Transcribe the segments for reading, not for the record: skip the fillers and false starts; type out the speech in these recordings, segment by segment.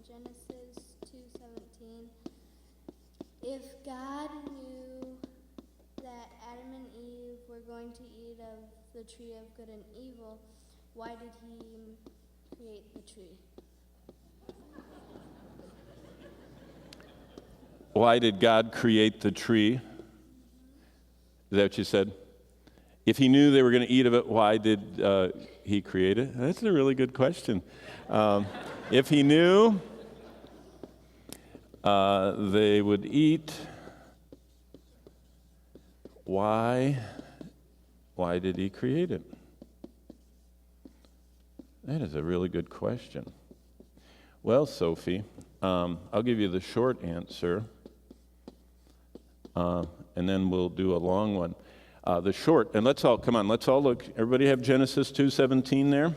Genesis 2:17. If God knew that Adam and Eve were going to eat of the tree of good and evil, why did he create the tree? Why did God create the tree? Is that what you said? If he knew they were going to eat of it, why did he create it? That's a really good question. If he knew they would eat, why did he create it? That is a really good question. Well, Sophie, I'll give you the short answer, and then we'll do a long one. The short, and let's all look. Everybody have Genesis 2:17 there?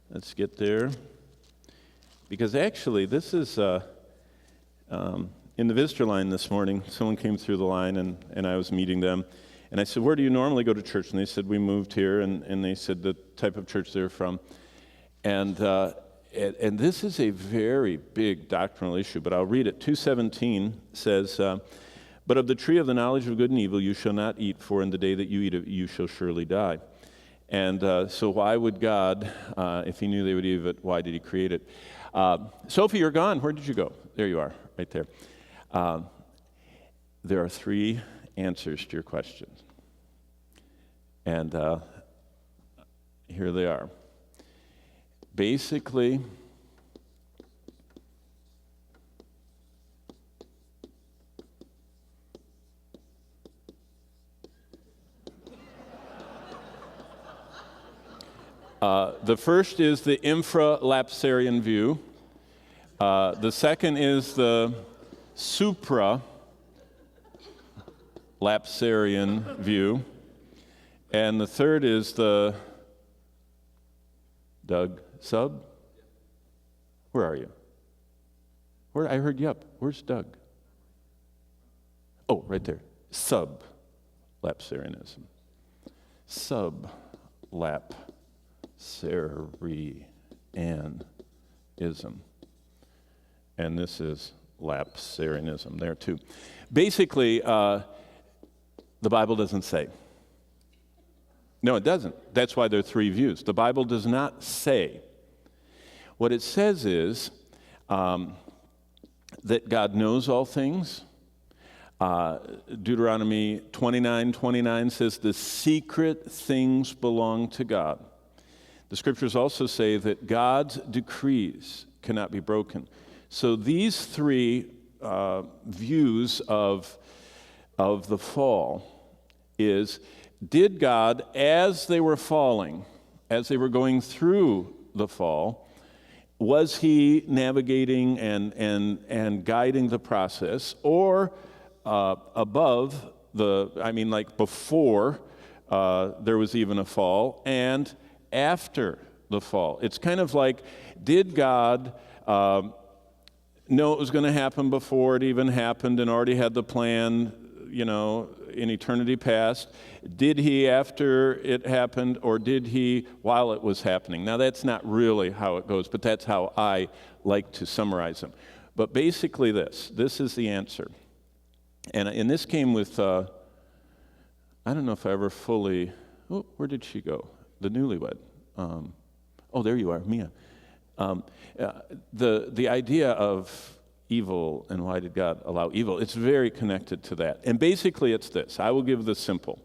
Let's get there. Because actually, this is, in the visitor line this morning, someone came through the line, and I was meeting them. And I said, where do you normally go to church? And they said, we moved here. And they said the type of church they're from. And this is a very big doctrinal issue, but I'll read it. 2:17 says, but of the tree of the knowledge of good and evil you shall not eat, for in the day that you eat it you shall surely die. And so why would God, if he knew they would eat of it, why did he create it? Sophie, you're gone. Where did you go? There you are, right there. There are three answers to your question. And here they are. Basically, the first is the infralapsarian view. The second is the supralapsarian view. And the third is the Doug sub? Where are you? Where I heard you up. Where's Doug? Oh, right there. Sublapsarianism. Sublapsarianism. And this is lapsarianism there too. Basically, the Bible doesn't say. No, it doesn't. That's why there are three views. The Bible does not say. What it says is that God knows all things. Deuteronomy 29:29 says the secret things belong to God. The scriptures also say that God's decrees cannot be broken. So these three views of the fall is, did God, as they were falling, as they were going through the fall, was he navigating and guiding the process, or above before there was even a fall, and after the fall? It's kind of like, did God know it was going to happen before it even happened and already had the plan, in eternity past? Did he after it happened, or did he while it was happening? Now, that's not really how it goes, but that's how I like to summarize them. But basically this is the answer. And this came with, I don't know if I ever fully, where did she go? The newlywed. There you are, Mia. The idea of evil and why did God allow evil, it's very connected to that. And basically it's this. I will give the simple.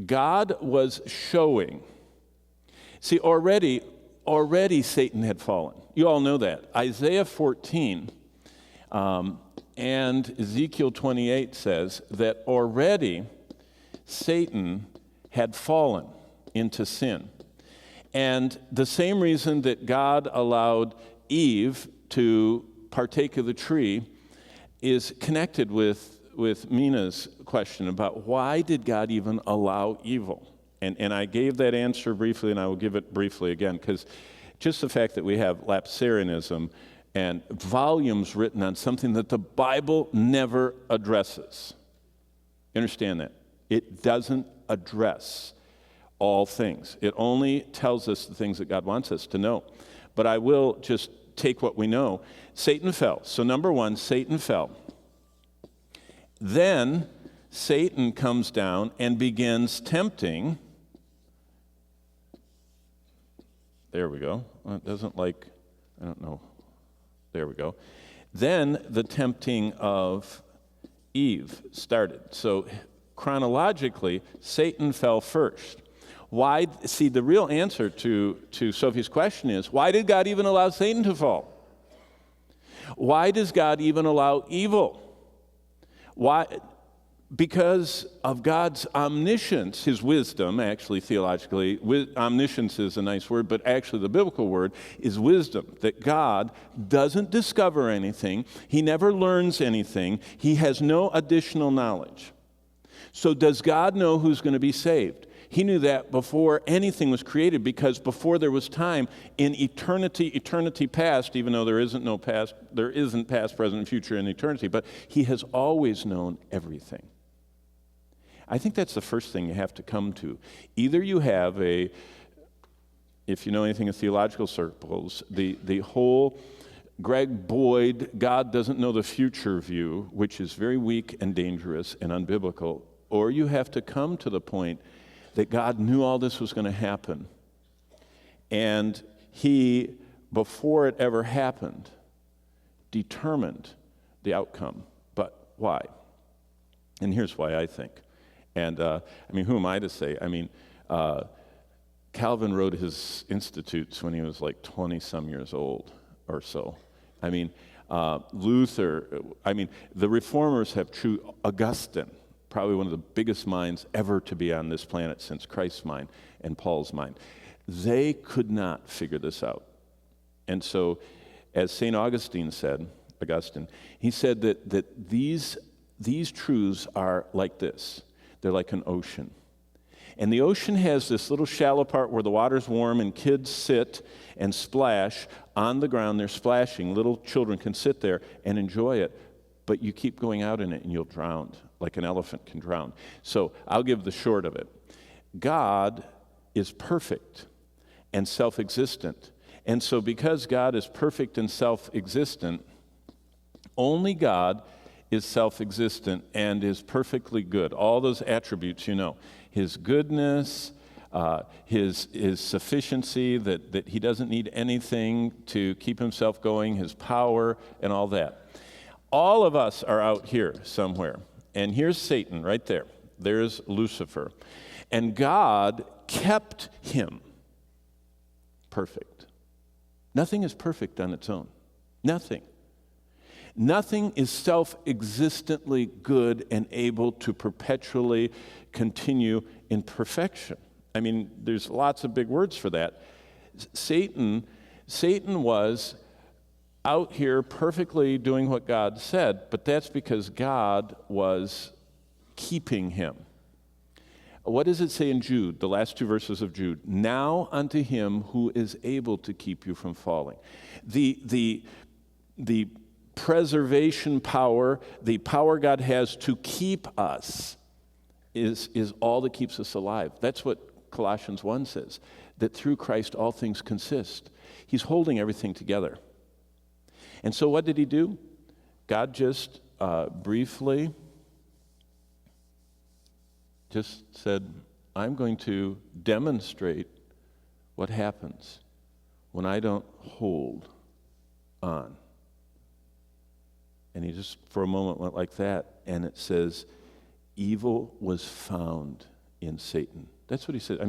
God was showing. See, already Satan had fallen. You all know that. Isaiah 14 and Ezekiel 28 says that already Satan had fallen into sin. And the same reason that God allowed Eve to partake of the tree is connected with Mina's question about why did God even allow evil? And I gave that answer briefly, and I will give it briefly again, because just the fact that we have lapsarianism and volumes written on something that the Bible never addresses. You understand that? It doesn't address all things. It only tells us the things that God wants us to know. but I will just take what we know. Satan fell. So number one, Satan fell. Then Satan comes down and begins tempting. There we go. Well, it doesn't like, I don't know. There we go. Then the tempting of Eve started. So chronologically, Satan fell first. Why? See, the real answer to Sophie's question is, why did God even allow Satan to fall? Why does God even allow evil? Why? Because of God's omniscience, his wisdom, actually theologically, omniscience is a nice word, but actually the biblical word is wisdom, that God doesn't discover anything, he never learns anything, he has no additional knowledge. So does God know who's going to be saved? He knew that before anything was created, because before there was time, in eternity past, even though there isn't past, present, and future in eternity, but he has always known everything. I think that's the first thing you have to come to. Either you have if you know anything in theological circles, the whole Greg Boyd, God doesn't know the future view, which is very weak and dangerous and unbiblical, or you have to come to the point that God knew all this was going to happen. And he, before it ever happened, determined the outcome. But why? And here's why I think. And, who am I to say? Calvin wrote his Institutes when he was like 20-some years old or so. Luther, the Reformers have true Augustine, probably one of the biggest minds ever to be on this planet since Christ's mind and Paul's mind. They could not figure this out. And so, as St. Augustine said, he said that these truths are like this. They're like an ocean. And the ocean has this little shallow part where the water's warm and kids sit and splash on the ground. They're splashing. Little children can sit there and enjoy it. But you keep going out in it and you'll drown, like an elephant can drown. So I'll give the short of it. God is perfect and self-existent. And so because God is perfect and self-existent, only God is self-existent and is perfectly good. All those attributes, his goodness, his sufficiency, that he doesn't need anything to keep himself going, his power, and all that. All of us are out here somewhere. And here's Satan right there. There's Lucifer. And God kept him perfect. Nothing is perfect on its own. Nothing. Nothing is self-existently good and able to perpetually continue in perfection. There's lots of big words for that. Satan was out here perfectly doing what God said, but that's because God was keeping him. What does it say in Jude, the last two verses of Jude? Now unto him who is able to keep you from falling. The preservation power, the power God has to keep us is all that keeps us alive. That's what Colossians 1 says, that through Christ all things consist. He's holding everything together. And so what did he do? God just briefly just said, I'm going to demonstrate what happens when I don't hold on. And he just, for a moment, went like that, and it says, evil was found in Satan. That's what he said.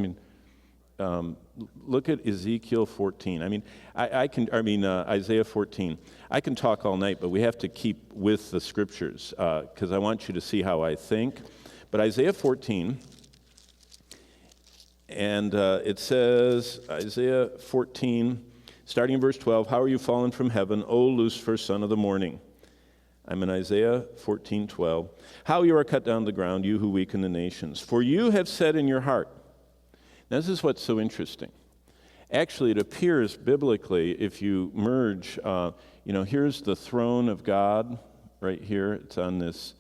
Look at Ezekiel 14. Isaiah 14. I can talk all night, but we have to keep with the scriptures because I want you to see how I think. But Isaiah 14, and it says, Isaiah 14, starting in verse 12, how are you fallen from heaven, O Lucifer, son of the morning? I'm in Isaiah 14:12. How you are cut down to the ground, you who weaken the nations. For you have said in your heart. Now, this is what's so interesting. Actually, it appears biblically, if you merge, here's the throne of God right here. It's on this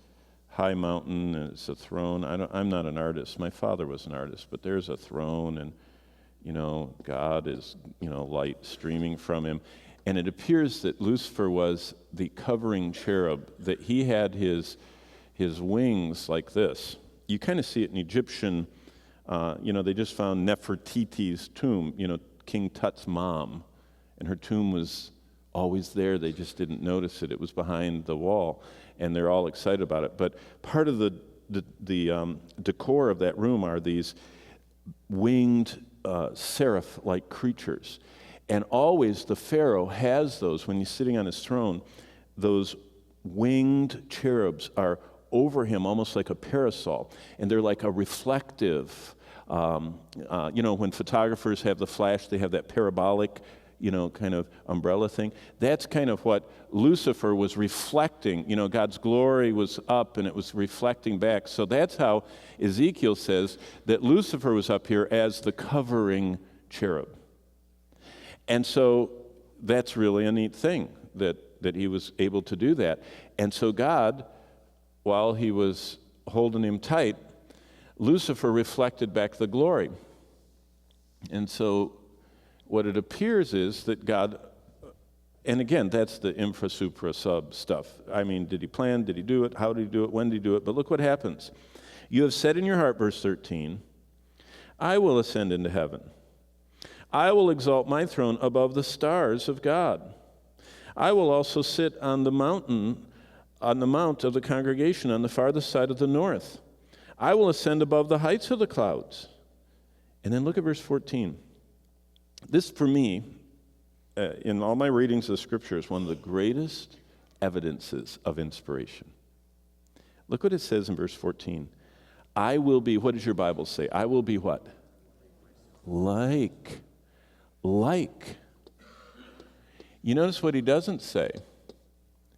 high mountain, and it's a throne. I'm not an artist. My father was an artist, but there's a throne, and God is, light streaming from him. And it appears that Lucifer was the covering cherub, that he had his wings like this. You kind of see it in Egyptian, they just found Nefertiti's tomb, King Tut's mom, and her tomb was always there. They just didn't notice it. It was behind the wall, and they're all excited about it. But part of the decor of that room are these winged seraph-like creatures. And always the Pharaoh has those, when he's sitting on his throne, those winged cherubs are over him almost like a parasol. And they're like a reflective, when photographers have the flash, they have that parabolic, kind of umbrella thing. That's kind of what Lucifer was reflecting. God's glory was up and it was reflecting back. So that's how Ezekiel says that Lucifer was up here as the covering cherub. And so that's really a neat thing that he was able to do that. And so God, while he was holding him tight, Lucifer reflected back the glory. And so what it appears is that God, and again, that's the infra, supra, sub stuff. I mean, did he plan? Did he do it? How did he do it? When did he do it? But look what happens. You have said in your heart, verse 13, I will ascend into heaven. I will exalt my throne above the stars of God. I will also sit on the mount of the congregation on the farthest side of the north. I will ascend above the heights of the clouds. And then look at verse 14. This, for me, in all my readings of the Scripture, is one of the greatest evidences of inspiration. Look what it says in verse 14. I will be, what does your Bible say? I will be what? Like. You notice what he doesn't say?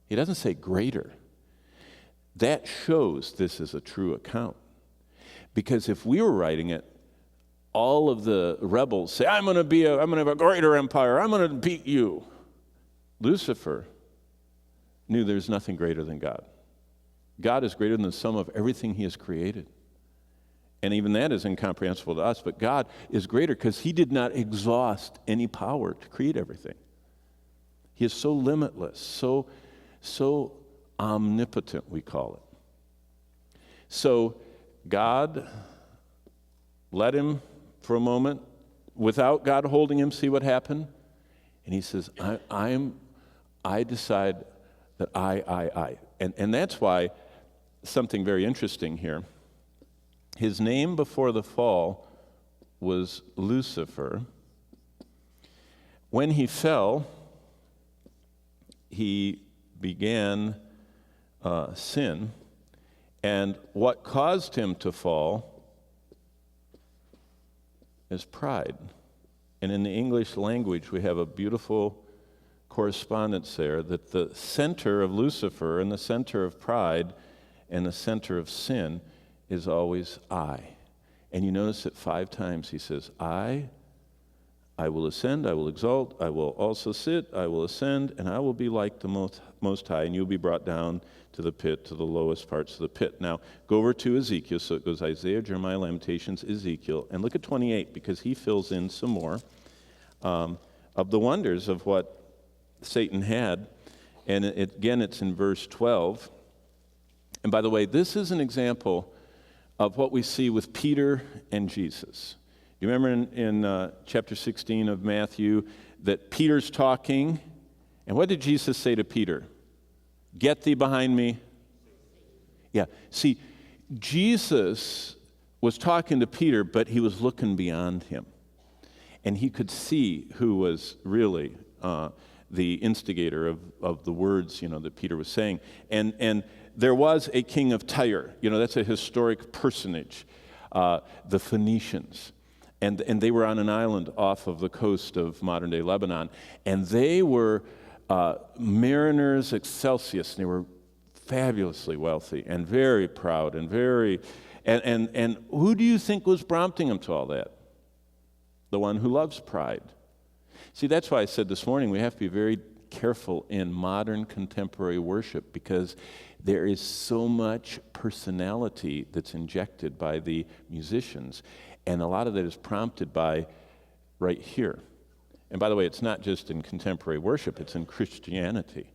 He doesn't say greater. That shows this is a true account. Because if we were writing it, all of the rebels say, I'm going to have a greater empire. I'm going to beat you. Lucifer knew there's nothing greater than God. God is greater than the sum of everything he has created. And even that is incomprehensible to us, but God is greater because he did not exhaust any power to create everything. He is so limitless, so omnipotent, we call it. So God let him for a moment without God holding him, see what happened? And he says, I decide that I. And that's why something very interesting here. His name before the fall was Lucifer. When he fell, he began sin. And what caused him to fall is pride. And in the English language, we have a beautiful correspondence there that the center of Lucifer and the center of pride and the center of sin is always I. And you notice that 5 times he says, I will ascend, I will exalt, I will also sit, I will ascend, and I will be like the most High, and you'll be brought down to the pit, to the lowest parts of the pit. Now, go over to Ezekiel. So it goes Isaiah, Jeremiah, Lamentations, Ezekiel, and look at 28, because he fills in some more of the wonders of what Satan had. And again, it's in verse 12. And by the way, this is an example of what we see with Peter and Jesus. You remember in chapter 16 of Matthew that Peter's talking, and what did Jesus say to Peter? Get thee behind me. Yeah, see, Jesus was talking to Peter, but he was looking beyond him. And he could see who was really the instigator of the words, that Peter was saying. And there was a king of Tyre. That's a historic personage, the Phoenicians. And they were on an island off of the coast of modern-day Lebanon. And they were mariners excelsius. And they were fabulously wealthy and very proud and very... And who do you think was prompting them to all that? The one who loves pride. See, that's why I said this morning we have to be very careful in modern contemporary worship, because there is so much personality that's injected by the musicians, and a lot of that is prompted by right here. And by the way, it's not just in contemporary worship, it's in Christianity.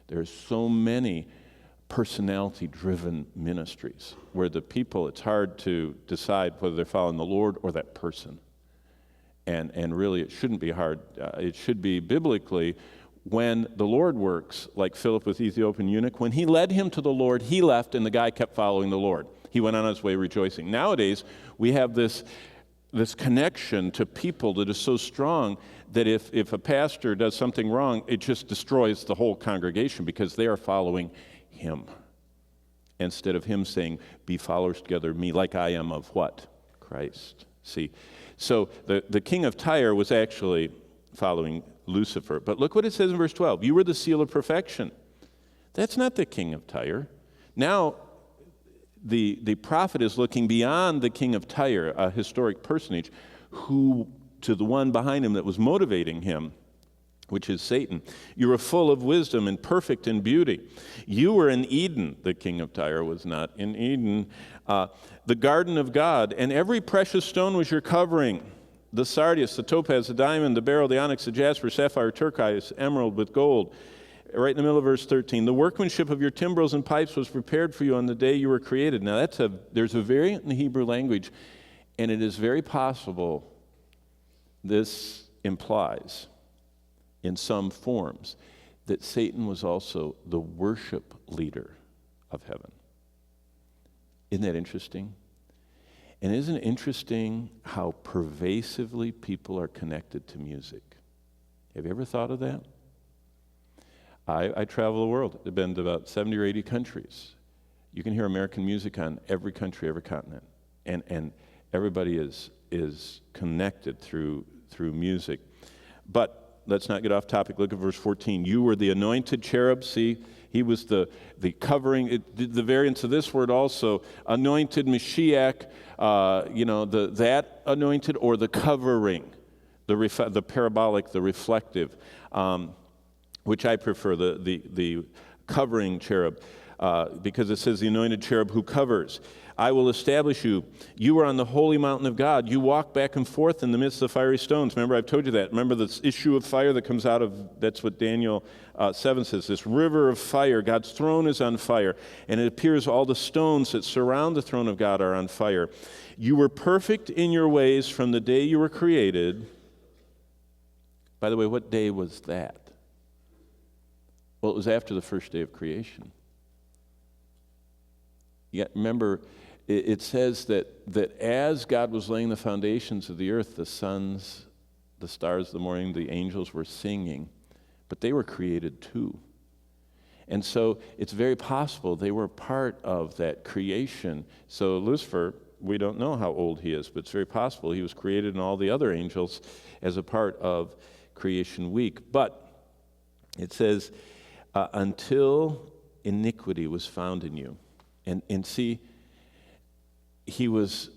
There's so many personality-driven ministries where the people, it's hard to decide whether they're following the Lord or that person. And really, it shouldn't be hard. It should be biblically, when the Lord works, like Philip with the Ethiopian eunuch, when he led him to the Lord, he left and the guy kept following the Lord. He went on his way rejoicing. Nowadays, we have this connection to people that is so strong that if a pastor does something wrong, it just destroys the whole congregation because they are following him. Instead of him saying, be followers together of me, like I am of what? Christ. See? So the king of Tyre was actually following Lucifer. But look what it says in verse 12. You were the seal of perfection. That's not the king of Tyre. Now, the prophet is looking beyond the king of Tyre, a historic personage, who to the one behind him that was motivating him, which is Satan. You were full of wisdom and perfect in beauty. You were in Eden. The king of Tyre was not in Eden. The garden of God, and every precious stone was your covering. The sardius, the topaz, the diamond, the beryl, the onyx, the jasper, sapphire, turquoise, emerald with gold. Right in the middle of verse 13. The workmanship of your timbrels and pipes was prepared for you on the day you were created. Now there's a variant in the Hebrew language, and it is very possible this implies in some forms that Satan was also the worship leader of heaven. Isn't that interesting? And isn't it interesting how pervasively people are connected to music? Have you ever thought of that? I travel the world. I've been to about 70 or 80 countries. You can hear American music on every country, every continent. And everybody is connected through music. But let's not get off topic. Look at verse 14. You were the anointed cherub. See, he was the covering. The variants of this word also, anointed Mashiach, that anointed, or the covering, the parabolic, the reflective, which I prefer, the covering cherub, because it says the anointed cherub who covers. I will establish you. You are on the holy mountain of God. You walk back and forth in the midst of fiery stones. Remember, I've told you that. Remember this issue of fire that comes out of, that's what Daniel 7 says, this river of fire. God's throne is on fire. And it appears all the stones that surround the throne of God are on fire. You were perfect in your ways from the day you were created. By the way, what day was that? Well, it was after the first day of creation. Yet remember, it says that as God was laying the foundations of the earth, the suns, the stars of the morning, the angels were singing, but they were created too. And so it's very possible they were part of that creation. So Lucifer, we don't know how old he is, but it's very possible he was created, and all the other angels as a part of creation week. But it says, until iniquity was found in you. And see, he was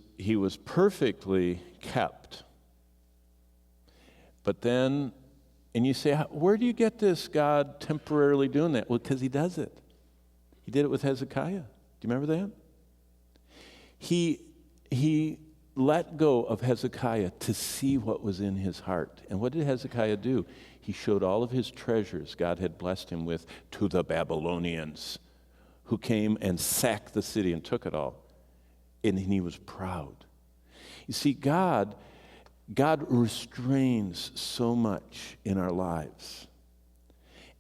perfectly kept. But then, and you say, where do you get this God temporarily doing that? Well, because he does it. He did it with Hezekiah. Do you remember that? He let go of Hezekiah to see what was in his heart. And what did Hezekiah do? He showed all of his treasures God had blessed him with to the Babylonians, who came and sacked the city and took it all. And he was proud. You see, God restrains so much in our lives.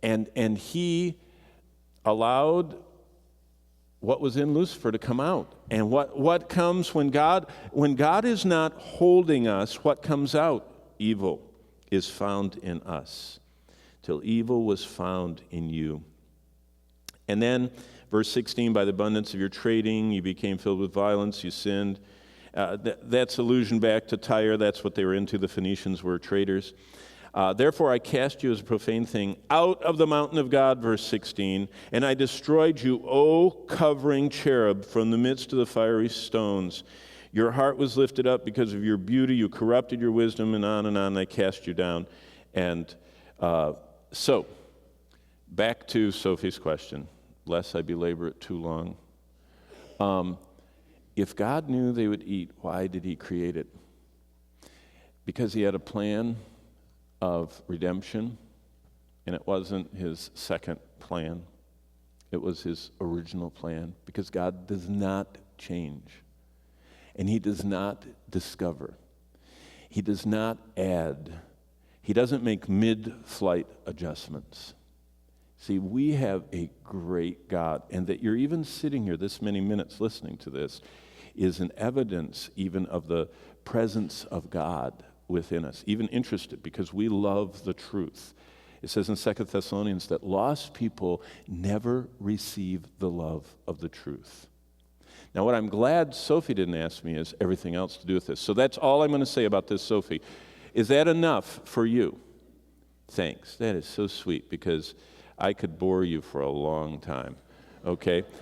And he allowed what was in Lucifer to come out. And what comes when God is not holding us, what comes out? Evil is found in us. Till evil was found in you. And then verse 16, by the abundance of your trading, you became filled with violence, you sinned. That's allusion back to Tyre. That's what they were into. The Phoenicians were traders. Therefore I cast you as a profane thing out of the mountain of God, verse 16, and I destroyed you, O covering cherub, from the midst of the fiery stones. Your heart was lifted up because of your beauty. You corrupted your wisdom, and on I cast you down. And so, back to Sophie's question, lest I belabor it too long. If God knew they would eat, why did he create it? Because he had a plan of redemption, and it wasn't his second plan. It was his original plan, because God does not change, and he does not discover. He does not add. He doesn't make mid-flight adjustments. See, we have a great God, and that you're even sitting here this many minutes listening to this is an evidence even of the presence of God within us, even interested, because we love the truth. It says in 2 Thessalonians that lost people never receive the love of the truth. Now, what I'm glad Sophie didn't ask me is everything else to do with this. So that's all I'm going to say about this, Sophie. Is that enough for you? Thanks. That is so sweet, because I could bore you for a long time. Okay?